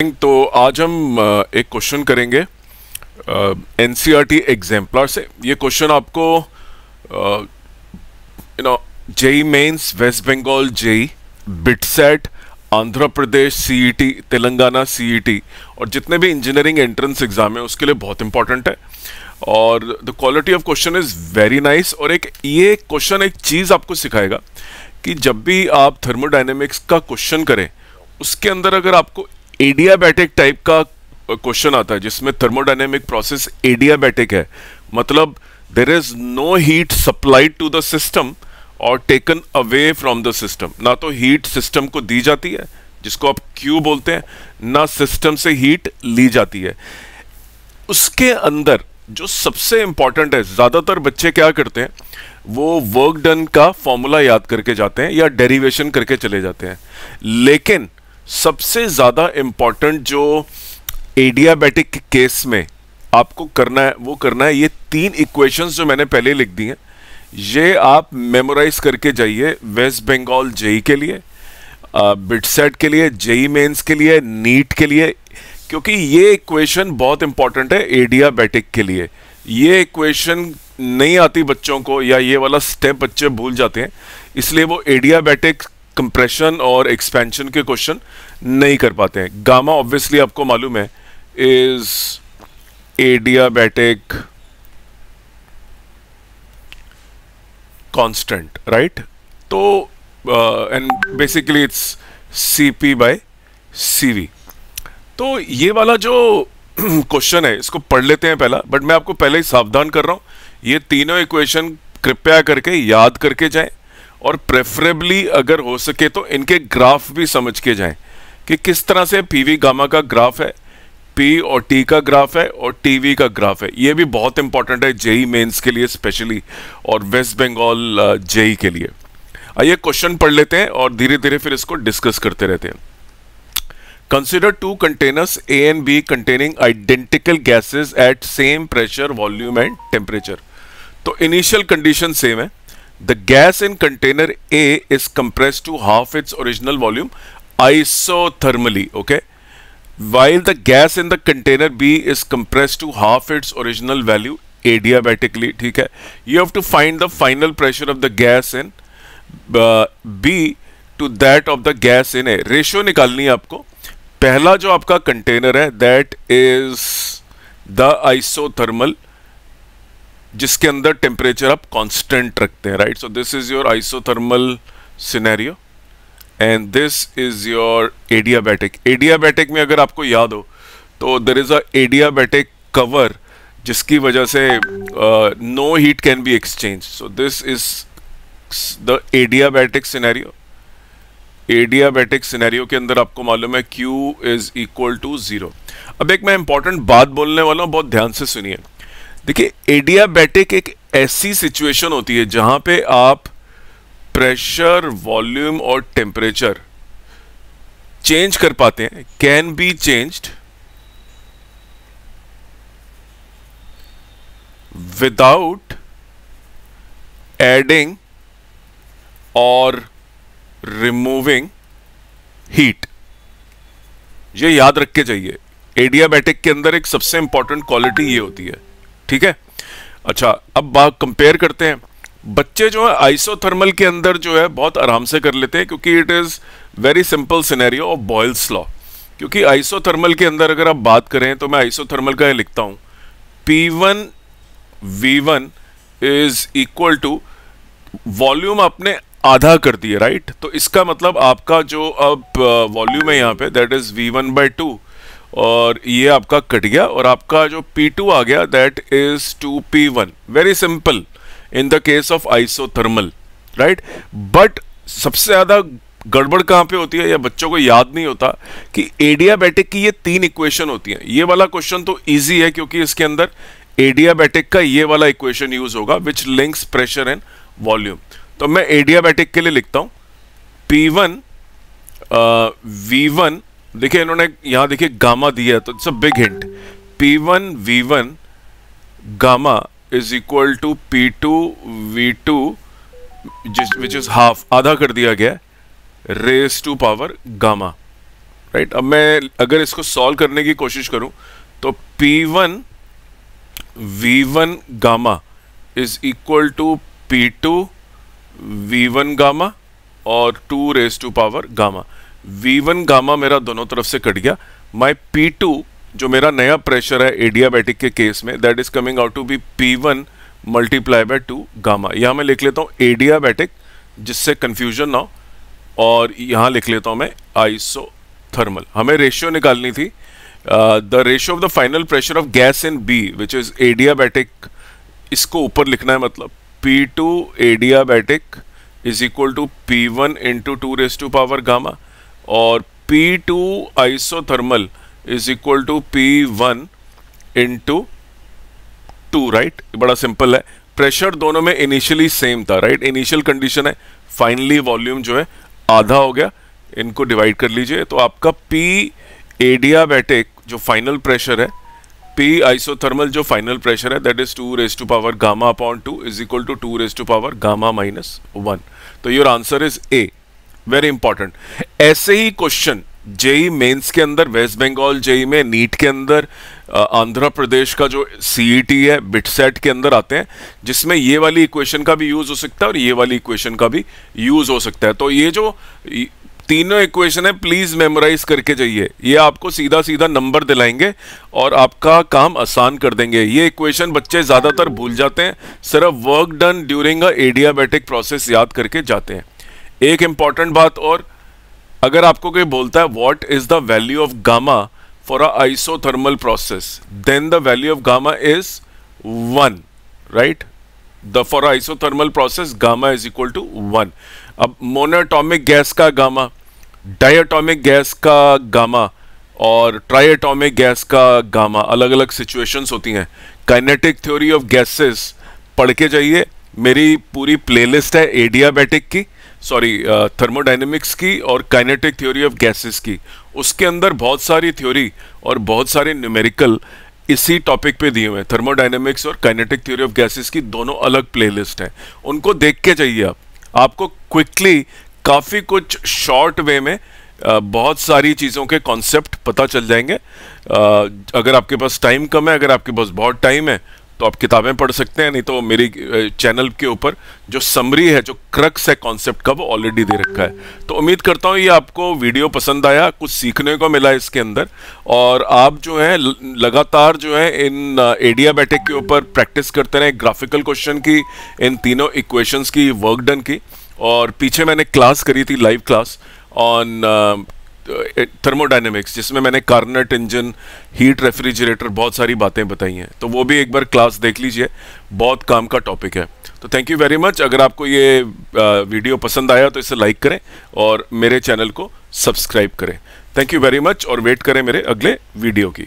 तो आज हम एक क्वेश्चन करेंगे एनसीईआरटी एग्जाम्पलर से। ये क्वेश्चन आपको JEE Mains, West Bengal JEE, BITSAT, Andhra Pradesh CET, Telangana CET और जितने भी इंजीनियरिंग एंट्रेंस एग्जाम है उसके लिए बहुत इंपॉर्टेंट है। और the quality of question is very nice. और ये क्वेश्चन एक चीज़ आपको सिखाएगा कि जब भी आप थर्मोडायनेमिक्स का क्वेश्चन करें उसके अंदर अगर आपको एडियाबैटिक टाइप का क्वेश्चन आता है जिसमें थर्मोडायनेमिक प्रोसेस एडियाबैटिक है, मतलब there is no heat supplied to the system और taken away from the system. ना तो हीट सिस्टम को दी जाती है जिसको आप क्यू बोलते हैं, ना सिस्टम से हीट ली जाती है। उसके अंदर जो सबसे इंपॉर्टेंट है, ज्यादातर बच्चे क्या करते हैं, वो वर्क डन का फॉर्मूला याद करके जाते हैं या डेरिवेशन करके चले जाते हैं। लेकिन सबसे ज्यादा इंपॉर्टेंट जो एडियाबैटिक केस में आपको करना है वो करना है ये तीन इक्वेशंस जो मैंने पहले लिख दी हैं, ये आप मेमोराइज करके जाइए वेस्ट बंगाल जेई के लिए, बिटसेट के लिए, जेई मेंस के लिए, नीट के लिए, क्योंकि ये इक्वेशन बहुत इंपॉर्टेंट है एडियाबैटिक के लिए। ये इक्वेशन नहीं आती बच्चों को या ये वाला स्टेप बच्चे भूल जाते हैं, इसलिए वो एडियाबैटिक कंप्रेशन और एक्सपेंशन के क्वेश्चन नहीं कर पाते हैं। गामा ऑब्वियसली आपको मालूम है इज एडियाबैटिक कांस्टेंट, राइट? तो and basically it's CP by CV. तो ये वाला जो क्वेश्चन है इसको पढ़ लेते हैं पहला, बट मैं आपको पहले ही सावधान कर रहा हूं, ये तीनों इक्वेशन कृपया करके याद करके जाएं और प्रेफरेबली अगर हो सके तो इनके ग्राफ भी समझ के जाएं कि किस तरह से पीवी गामा का ग्राफ है, पी और टी का ग्राफ है और टीवी का ग्राफ है। ये भी बहुत इंपॉर्टेंट है जेई मेंस के लिए स्पेशली और वेस्ट बंगाल जेई के लिए। आइए क्वेश्चन पढ़ लेते हैं और धीरे धीरे फिर इसको डिस्कस करते रहते हैं। Consider two containers A and B containing identical gases at same pressure, volume and temperature. तो initial condition same है। The gas in container A is compressed to half its original volume isothermally, okay? While the gas in the container B is compressed to half its original value adiabatically, ठीक है? You have to find the final pressure of the gas in B to that of the gas in A. Ratio निकालनी है आपको। पहला जो आपका container है that is the isothermal, जिसके अंदर टेम्परेचर आप कांस्टेंट रखते हैं, right? So this is your isothermal scenario and this is your adiabatic. Adiabatic में अगर आपको याद हो तो there is a adiabatic cover जिसकी वजह से no heat can be exchange. So this is the adiabatic scenario. Adiabatic scenario के अंदर आपको मालूम है Q इज इक्वल टू 0। अब एक मैं इंपॉर्टेंट बात बोलने वाला हूं, बहुत ध्यान से सुनिए। देखिए, एडियाबैटिक एक ऐसी सिचुएशन होती है जहां पे आप प्रेशर, वॉल्यूम और टेम्परेचर चेंज कर पाते हैं, can be changed without adding और रिमूविंग हीट। ये याद रख के जाइए, एडियाबैटिक के अंदर एक सबसे इंपॉर्टेंट क्वालिटी ये होती है, ठीक है? अच्छा, अब बात कंपेयर करते हैं। बच्चे जो है आइसोथर्मल के अंदर जो है बहुत आराम से कर लेते हैं क्योंकि it is very simple scenario of Boyle's law. क्योंकि आइसोथर्मल के अंदर अगर आप बात करें तो मैं आइसोथर्मल का ये लिखता हूं, P1 V1 is equal to volume आपने आधा कर दिए, राइट? तो इसका मतलब आपका जो अब वॉल्यूम है यहाँ पे दैट इज V1/2 और ये आपका कट गया और आपका जो P2 आ गया that is 2P1। Very simple in the case of isothermal, right? But सबसे ज्यादा गड़बड़ कहाँ पे होती है या बच्चों को याद नहीं होता कि एडियाबैटिक की ये तीन इक्वेशन होती हैं। ये वाला क्वेश्चन तो ईजी है क्योंकि इसके अंदर एडियाबैटिक का ये वाला इक्वेशन यूज होगा विच लिंक्स प्रेशर एंड वॉल्यूम। तो मैं एडियाबैटिक के लिए लिखता हूं P1 V1। देखिए इन्होंने यहां देखिए गामा दिया है तो it's a big hint. P1 V1 gamma is equal to P2 V2 which is half, आधा कर दिया गया raise to power gamma. Right. अब मैं अगर इसको सॉल्व करने की कोशिश करूं तो P1 V1 gamma is equal to P2 V1 gamma और 2 raise to power gamma. V1 gamma मेरा दोनों तरफ से कट गया। माई P2 जो मेरा नया प्रेशर है एडियाबैटिक के केस में, that is coming out to be P1 multiply by 2 gamma. यहां मैं लिख लेता हूं एडियाबैटिक जिससे कंफ्यूजन ना हो, और यहां लिख लेता हूं मैं आइसोथर्मल। हमें रेशियो निकालनी थी, the ratio of the final pressure of gas in B which is adiabatic, इसको ऊपर लिखना है, मतलब P2 adiabatic is equal to P1 into 2 raise to power gamma, और P2 isothermal is equal to P1 into 2, right. बड़ा simple है। Pressure दोनों में इनिशियली सेम था, राइट। इनिशियल कंडीशन है, फाइनली वॉल्यूम जो है आधा हो गया, इनको डिवाइड कर लीजिए तो आपका P एडियाबैटिक जो फाइनल प्रेशर है, P आइसोथर्मल जो फाइनल प्रेशर है, that is 2 raise to power gamma upon 2 is equal to 2 raise to power gamma minus 1। तो your answer is A. Very important. ऐसे ही क्वेश्चन जेई मेंस के अंदर, West Bengal JEE में, NEET के अंदर, आंध्र प्रदेश का जो सीईटी है, बिटसेट के अंदर आते हैं, जिसमें ये वाली इक्वेशन का भी यूज हो सकता है और ये वाली इक्वेशन का भी यूज हो सकता है। तो ये जो तीनों इक्वेशन है प्लीज मेमोराइज करके जाइए, ये आपको सीधा सीधा नंबर दिलाएंगे और आपका काम आसान कर देंगे। ये इक्वेशन बच्चे ज्यादातर भूल जाते हैं, सिर्फ work done during a adiabatic process याद करके जाते हैं। एक इंपॉर्टेंट बात और, अगर आपको कोई बोलता है what is the value of gamma for a isothermal process, then the value of gamma is 1, right. The for isothermal process gamma is equal to 1। अब मोनोएटॉमिक गैस का गामा, डायटॉमिक गैस का गामा और triatomic gas का gamma, अलग अलग situations होती हैं। Kinetic theory of gases पढ़ के जाइए, मेरी पूरी प्लेलिस्ट है एडियाबैटिक की, सॉरी थर्मोडायनेमिक्स की और काइनेटिक थ्योरी ऑफ गैसेस की। उसके अंदर बहुत सारी थ्योरी और बहुत सारे न्यूमेरिकल इसी टॉपिक पे दिए हुए हैं। थर्मोडायनेमिक्स और काइनेटिक थ्योरी ऑफ गैसेस की दोनों अलग प्लेलिस्ट हैं, उनको देख के जाइए आपको क्विकली काफ़ी कुछ शॉर्ट वे में बहुत सारी चीज़ों के कॉन्सेप्ट पता चल जाएंगे। अगर आपके पास टाइम कम है, अगर आपके पास बहुत टाइम है तो आप किताबें पढ़ सकते हैं, नहीं तो मेरी चैनल के ऊपर जो समरी है, जो क्रक्स है कॉन्सेप्ट का, वो ऑलरेडी दे रखा है। तो उम्मीद करता हूँ ये आपको वीडियो पसंद आया, कुछ सीखने को मिला इसके अंदर, और आप जो है लगातार जो है इन एडियाबैटिक के ऊपर प्रैक्टिस करते रहें, ग्राफिकल क्वेश्चन की, इन तीनों इक्वेशंस की, वर्क डन की। और पीछे मैंने क्लास करी थी, लाइव क्लास ऑन थर्मोडायनेमिक्स, जिसमें मैंने कार्नेट इंजन, हीट रेफ्रिजरेटर, बहुत सारी बातें बताई हैं, तो वो भी एक बार क्लास देख लीजिए, बहुत काम का टॉपिक है। तो थैंक यू वेरी मच। अगर आपको ये वीडियो पसंद आया तो इसे लाइक करें और मेरे चैनल को सब्सक्राइब करें। थैंक यू वेरी मच और वेट करें मेरे अगले वीडियो की।